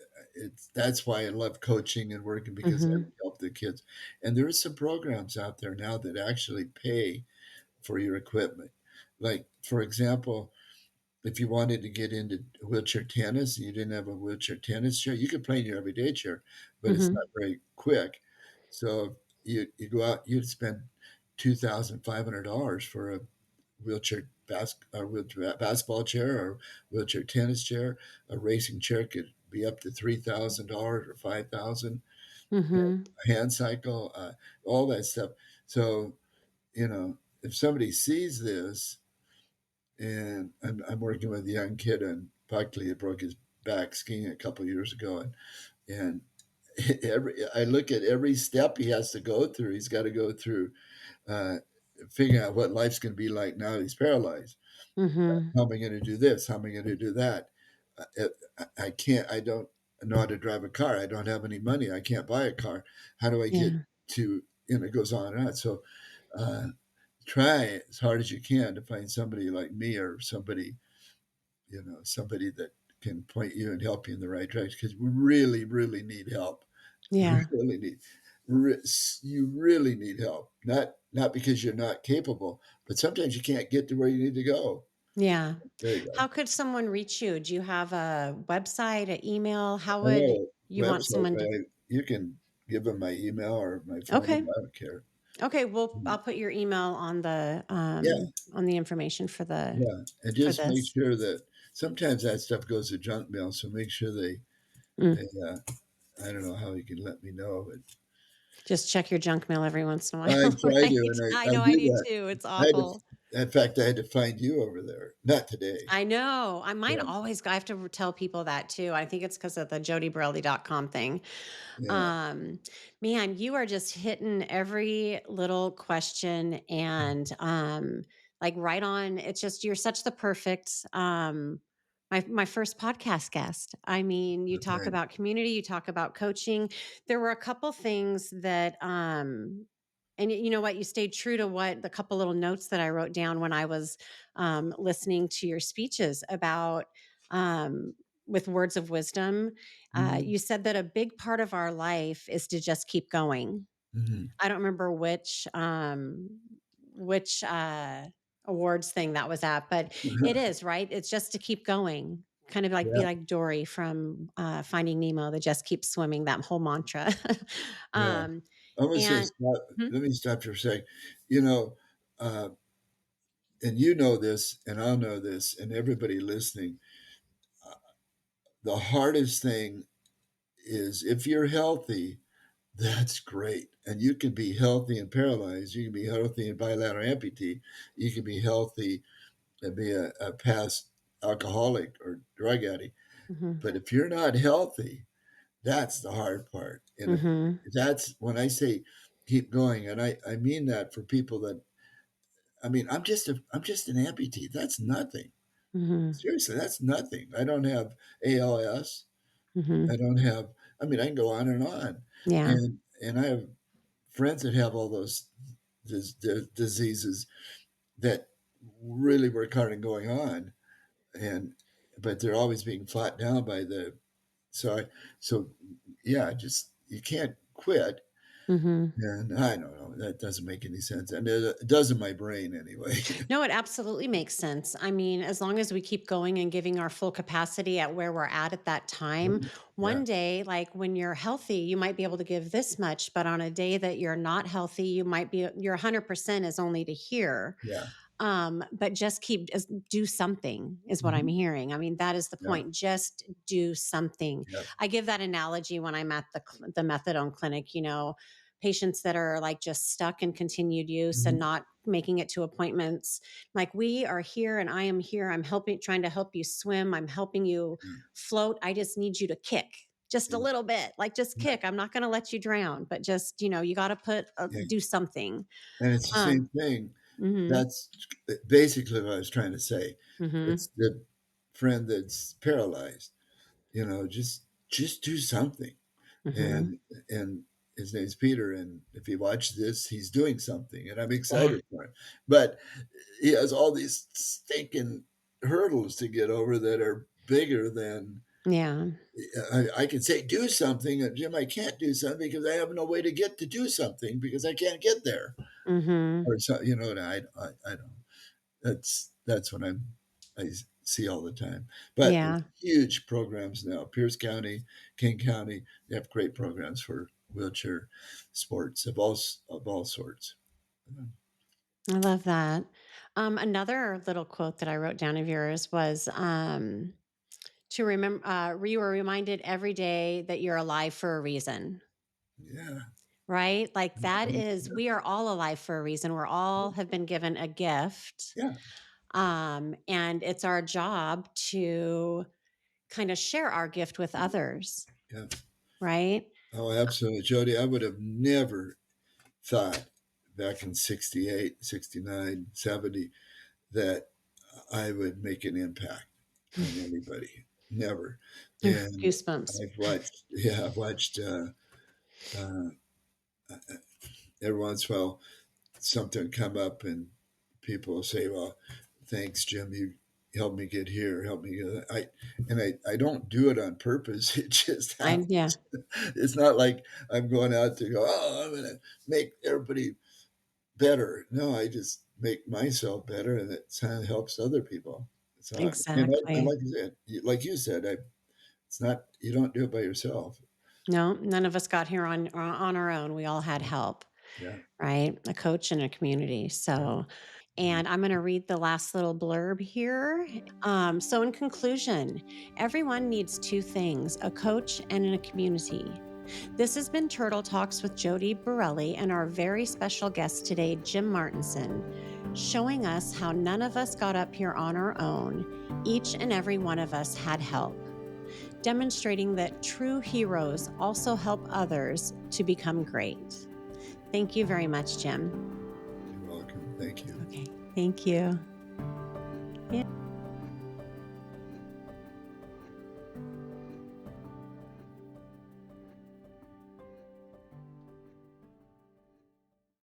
that's why I love coaching and working because I Mhm. help the kids. And there are some programs out there now that actually pay for your equipment. Like for example, if you wanted to get into wheelchair tennis and you didn't have a wheelchair tennis chair, you could play in your everyday chair, but it's not Mhm. very quick. So you go out, you'd spend $2,500 for a wheelchair basketball chair or wheelchair tennis chair. A racing chair could be up to $3,000 or 5,000. Mhm. A hand cycle, all that stuff. So if somebody sees this, and I'm working with a young kid in Buckley that broke his back skiing a couple of years ago, and I look at every step he has to go through. He's got to go through uh, figuring out what life's going to be like now he's paralyzed. Mhm. How am I going to do this? How am I going to do that? I can't. I don't know how to drive a car. I don't have any money. I can't buy a car. How do I get Yeah. to? It goes on and on. So uh, try as hard as you can to find somebody like me or somebody that can point you and help you in the right direction because we really, really need help. Yeah. Really need you really need help. Not because you're not capable, but sometimes you can't get to where you need to go. Yeah. There you go. How could someone reach you? Do you have a website, an email? How I would know a you want website, someone but to you can give them my email or my phone Okay. number. I don't care. Okay, well, Mm. I'll put your email Yeah, on the information yeah, and for just make this. sure that sometimes that stuff goes to junk mail. So make sure they Mm. I don't know how you can let me know, but Just check your junk mail every once in a I while, try to, right? and I I know I do do that. too. It's I had to, awful. in fact, I had to find you over there. Not today. I know. I might Yeah, always I have to tell people that too. I think it's because of the jodyborelli.com thing. yeah. Um, Man, you are just hitting every little question and like right on. It's just you're such the perfect my first podcast guest. I mean, you talk Okay. about community, you talk about coaching. There were a couple things that and you know what, you stayed true to what the couple little notes that I wrote down when I was listening to your speeches about with words of wisdom. Mhm, You said that a big part of our life is to just keep going. mhm. I don't remember which awards thing that was at, but it is right. It's just to keep going, kind of like be Yeah, like Dory from Finding Nemo, that just keeps swimming. That whole mantra. yeah. um, I'm gonna say and stop. hmm, Let me stop for a sec. You know, uh, and you know this, and I'll know this, and everybody listening. uh, The hardest thing is if you're healthy, that's great, and you can be healthy and paralyzed. You can be healthy and bilateral amputee. You can be healthy and be a past alcoholic or drug addict. hmm, But if you're not healthy, that's the hard part. And if hmm, that's when I say keep going, and I mean that for people that I mean, I'm just an amputee. That's nothing. hmm, Seriously, that's nothing. I don't have ALS. I hmm, don't have I mean, I can go on and on. yeah, And I have friends that have all those diseases that really work hard and going on and but they're always being fought down by the so I so yeah, just you can't quit. Hmm. And I don't know, that doesn't make any sense, and it does in my brain anyway. No, it absolutely makes sense. I mean, as long as we keep going and giving our full capacity at where we're at that time, Yeah, one day, like when you're healthy, you might be able to give this much, but on a day that you're not healthy, you might be your 100% is only to here. yeah, But just do something is what I'm mhm, hearing. I mean, that is the yeah, point. Just do something. yeah, I give that analogy when I'm at the methadone clinic, patients that are like just stuck in continued use and mhm, not making it to appointments. Like, we are here and I am here. I'm trying to help you swim. I'm helping you yeah, float. I just need you to kick just a yeah, little bit, like just yeah, kick. I'm not going to let you drown, but just, you got to yeah, do something. and it's the same Um, thing. mhm. That's basically what I was trying to say. Mhm. It's the friend that's paralyzed, just do something. Mhm. And his name's Peter, and if he watches this, he's doing something, and I'm Yeah. excited for him. But he has all these stinking hurdles to get over that are bigger than Yeah. I can say do something, and Jim, I can't do something because I have no way to get to do something because I can't get there, Mhm. or so and I don't. That's what I see all the time. But there's Yeah. huge programs now. Pierce County, King County, they have great programs for wheelchair sports of all sorts. I love that. Another little quote that I wrote down of yours was, to remember, you were reminded every day that you're alive for a reason, Yeah, right? Like, that yeah, is, we are all alive for a reason. We're all have been given a gift. yeah, And it's our job to kind of share our gift with others, yeah. right? Oh, absolutely, Jody. I would have never thought back in 68, 69, 70 that I would make an impact on anybody. Never. And Goosebumps. I've watched uh, every once in a while something come up and people will say, "Well, thanks, Jim. You helped me get here. Help me get." I don't do it on purpose. It just Yeah, happens. It's not like I'm going out to go. Oh, I'm going to make everybody better. No, I just make myself better, and it kind of helps other people. So, and exactly. like you said, it's not you don't do it by yourself. No, none of us got here on our own. We all had help, Yeah, right? A coach and a community. yeah, So, yeah, and I'm going to read the last little blurb here. So, in conclusion, everyone needs two things: a coach and a community. This has been Turtle Talks with Jody Borelli and our very special guest today, Jim Martinson, showing us how none of us got up here on our own. Each and every one of us had help, demonstrating that true heroes also help others to become great. Thank you very much, Jim. you're welcome. Thank you. Okay, thank you. Yeah.